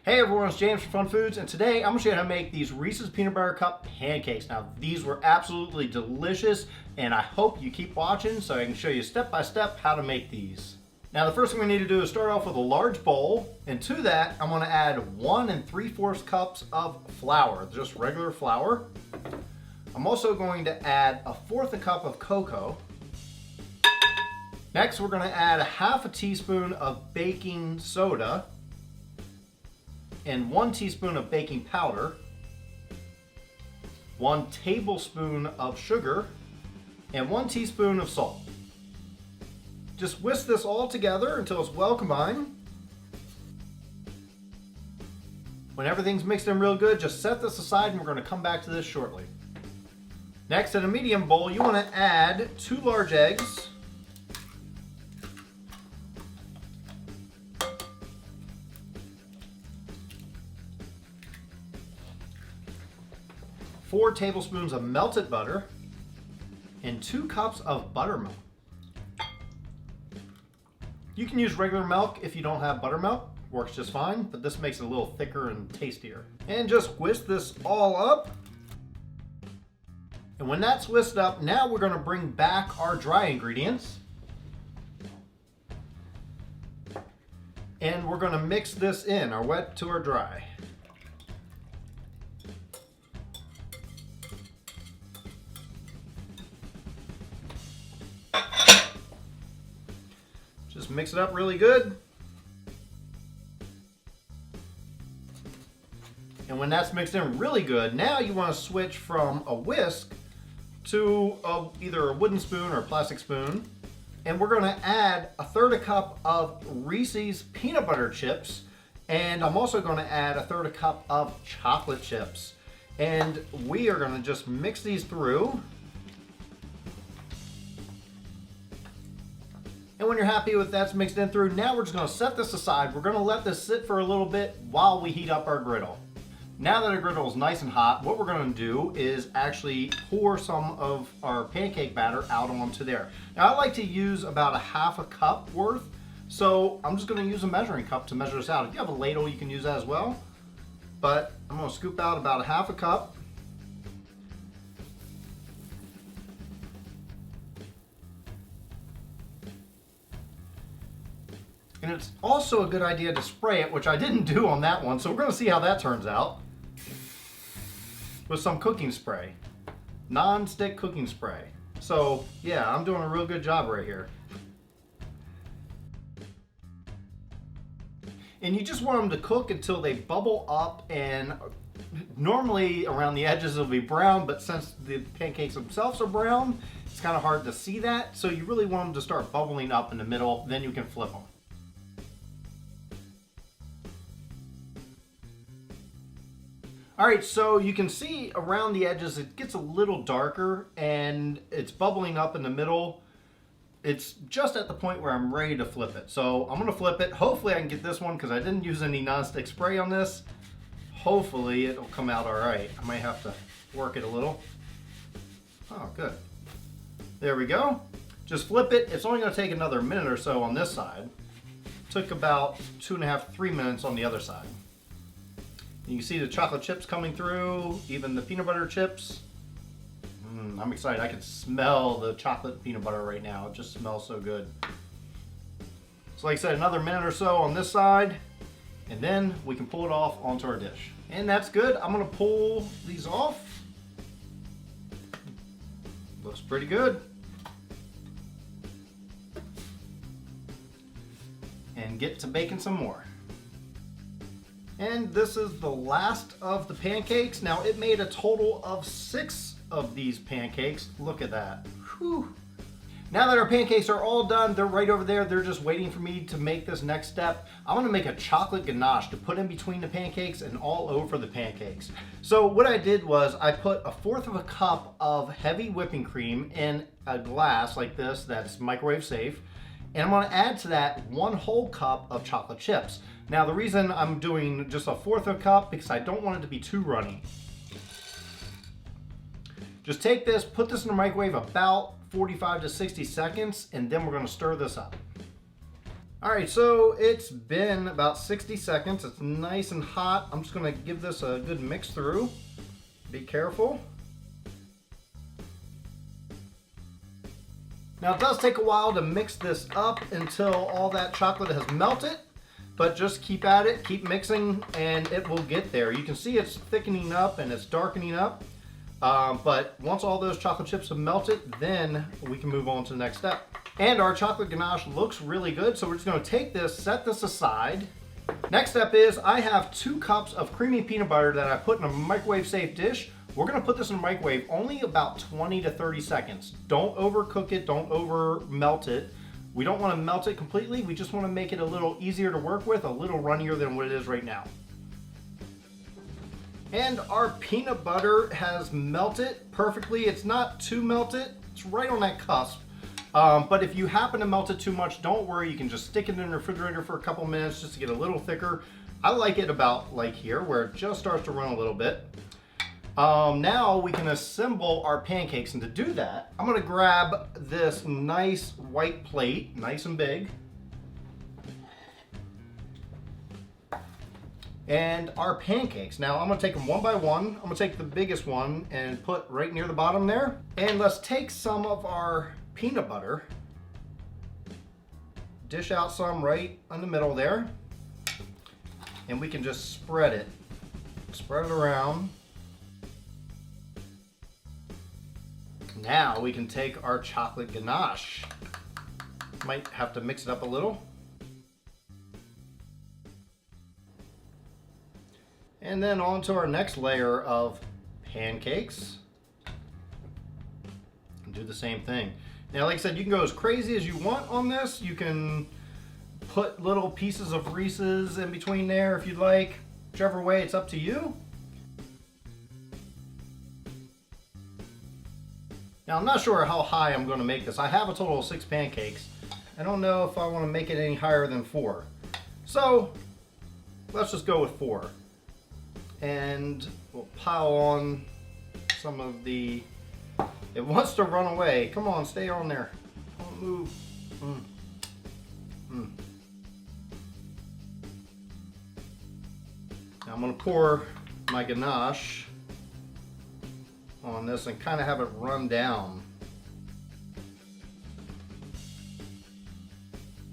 Hey everyone, it's James from FunFoods, and today I'm going to show you how to make these Reese's Peanut Butter Cup pancakes. Now, these were absolutely delicious, and I hope you keep watching so I can show you step by step how to make these. Now, the first thing we need to do is start off with a large bowl, and to that, I'm going to add 1 3/4 cups of flour, just regular flour. I'm also going to add 1/4 cup of cocoa. Next, we're going to add 1/2 teaspoon of baking soda and 1 teaspoon of baking powder, 1 tablespoon of sugar, and 1 teaspoon of salt. Just whisk this all together until it's well combined. When everything's mixed in real good, just set this aside and we're going to come back to this shortly. Next, in a medium bowl, you want to add 2 large eggs, 4 tablespoons of melted butter, and 2 cups of buttermilk. You can use regular milk if you don't have buttermilk, works just fine, but this makes it a little thicker and tastier. And just whisk this all up. And when that's whisked up, now we're going to bring back our dry ingredients. And we're going to mix this in, our wet to our dry. Just mix it up really good. And when that's mixed in really good, now you want to switch from a whisk to either a wooden spoon or a plastic spoon. And we're going to add 1/3 cup of Reese's peanut butter chips. And I'm also going to add 1/3 cup of chocolate chips. And we are going to just mix these through. And when you're happy with that's mixed in through, now we're just going to set this aside. We're going to let this sit for a little bit while we heat up our griddle. Now that our griddle is nice and hot, what we're going to do is actually pour some of our pancake batter out onto there. Now I like to use about 1/2 cup worth, so I'm just going to use a measuring cup to measure this out. If you have a ladle, you can use that as well. But I'm going to scoop out about 1/2 cup. And it's also a good idea to spray it, which I didn't do on that one, so we're going to see how that turns out. With some cooking spray. Non-stick cooking spray. So, yeah, I'm doing a real good job right here. And you just want them to cook until they bubble up, and normally around the edges it'll be brown, but since the pancakes themselves are brown, it's kind of hard to see that. So you really want them to start bubbling up in the middle, then you can flip them. Alright, so you can see around the edges it gets a little darker and it's bubbling up in the middle. It's just at the point where I'm ready to flip it. So I'm going to flip it. Hopefully I can get this one because I didn't use any non-stick spray on this. Hopefully it'll come out alright. I might have to work it a little. Oh, good. There we go. Just flip it. It's only going to take another minute or so on this side. Took about 2.5 to 3 minutes on the other side. You can see the chocolate chips coming through, even the peanut butter chips. I'm excited. I can smell the chocolate peanut butter right now. It just smells so good. So like I said, another minute or so on this side, and then we can pull it off onto our dish. And that's good. I'm going to pull these off. Looks pretty good. And get to baking some more. And this is the last of the pancakes. Now it made a total of 6 of these pancakes. Look at that. Whew. Now that our pancakes are all done, they're right over there. They're just waiting for me to make this next step. I want to make a chocolate ganache to put in between the pancakes and all over the pancakes. So what I did was I put 1/4 cup of heavy whipping cream in a glass like this that's microwave safe. And I'm going to add to that 1 whole cup of chocolate chips. Now the reason I'm doing just 1/4 cup because I don't want it to be too runny. Just take this, put this in the microwave about 45 to 60 seconds, and then we're going to stir this up. All right, so it's been about 60 seconds. It's nice and hot. I'm just gonna give this a good mix through. Be careful. Now it does take a while to mix this up until all that chocolate has melted, but just keep at it, keep mixing, and it will get there. You can see it's thickening up and it's darkening up, but once all those chocolate chips have melted, then we can move on to the next step. And our chocolate ganache looks really good, so we're just gonna take this, set this aside. Next step is I have 2 cups of creamy peanut butter that I put in a microwave safe dish. We're gonna put this in the microwave only about 20 to 30 seconds. Don't overcook it, don't over melt it. We don't wanna melt it completely, we just wanna make it a little easier to work with, a little runnier than what it is right now. And our peanut butter has melted perfectly. It's not too melted, it's right on that cusp. But if you happen to melt it too much, don't worry, you can just stick it in the refrigerator for a couple minutes just to get a little thicker. I like it about like here, where it just starts to run a little bit. Now we can assemble our pancakes, and to do that, I'm gonna grab this nice white plate, nice and big, and our pancakes. Now I'm gonna take them one by one. I'm gonna take the biggest one and put right near the bottom there. And let's take some of our peanut butter, dish out some right in the middle there, and we can just spread it around. Now we can take our chocolate ganache. Might have to mix it up a little. And then on to our next layer of pancakes. And do the same thing. Now, like I said, you can go as crazy as you want on this. You can put little pieces of Reese's in between there if you'd like. Whichever way, it's up to you. Now, I'm not sure how high I'm going to make this. I have a total of 6 pancakes. I don't know if I want to make it any higher than 4. So, let's just go with 4. And we'll pile on some of the... It wants to run away. Come on, stay on there. Don't move. Now I'm going to pour my ganache on this and kind of have it run down.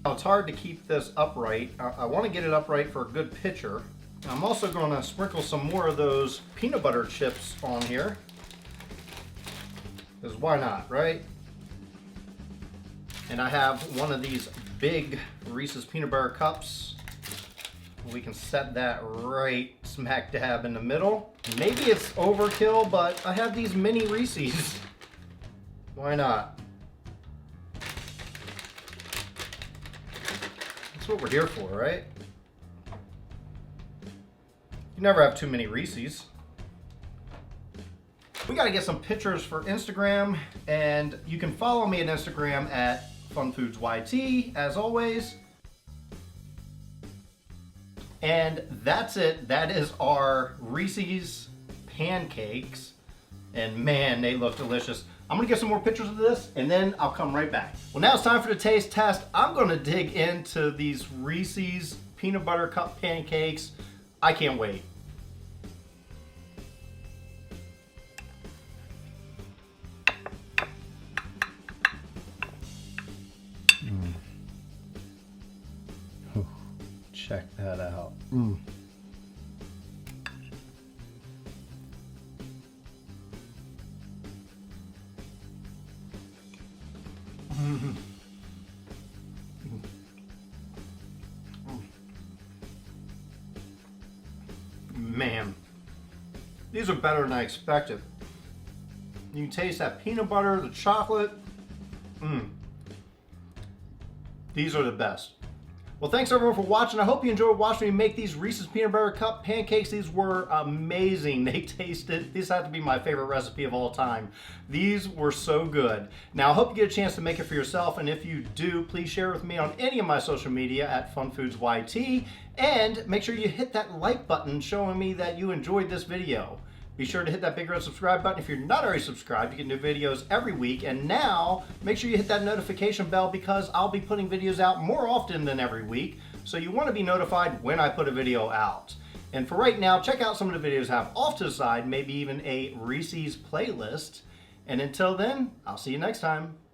Now, it's hard to keep this upright. I want to get it upright for a good picture. I'm also going to sprinkle some more of those peanut butter chips on here. Because why not, right? And I have one of these big Reese's peanut butter cups. We can set that right smack dab in the middle. Maybe it's overkill, but I have these mini Reese's. Why not? That's what we're here for, right? You never have too many Reese's. We gotta get some pictures for Instagram, and you can follow me on Instagram at FunFoodsYT, as always. And that's it. That is our Reese's pancakes. And man, they look delicious. I'm gonna get some more pictures of this, and then I'll come right back. Well, now it's time for the taste test. I'm gonna dig into these Reese's peanut butter cup pancakes. I can't wait. Check that out. Man, these are better than I expected. You can taste that peanut butter, the chocolate. These are the best. Well, thanks everyone for watching. I hope you enjoyed watching me make these Reese's Peanut Butter Cup pancakes. These were amazing. They tasted, these have to be my favorite recipe of all time. These were so good. Now, I hope you get a chance to make it for yourself, and if you do, please share with me on any of my social media at FunFoodsYT, and make sure you hit that like button showing me that you enjoyed this video. Be sure to hit that big red subscribe button if you're not already subscribed. You get new videos every week. And now, make sure you hit that notification bell because I'll be putting videos out more often than every week. So you want to be notified when I put a video out. And for right now, check out some of the videos I have off to the side, maybe even a Reese's playlist. And until then, I'll see you next time.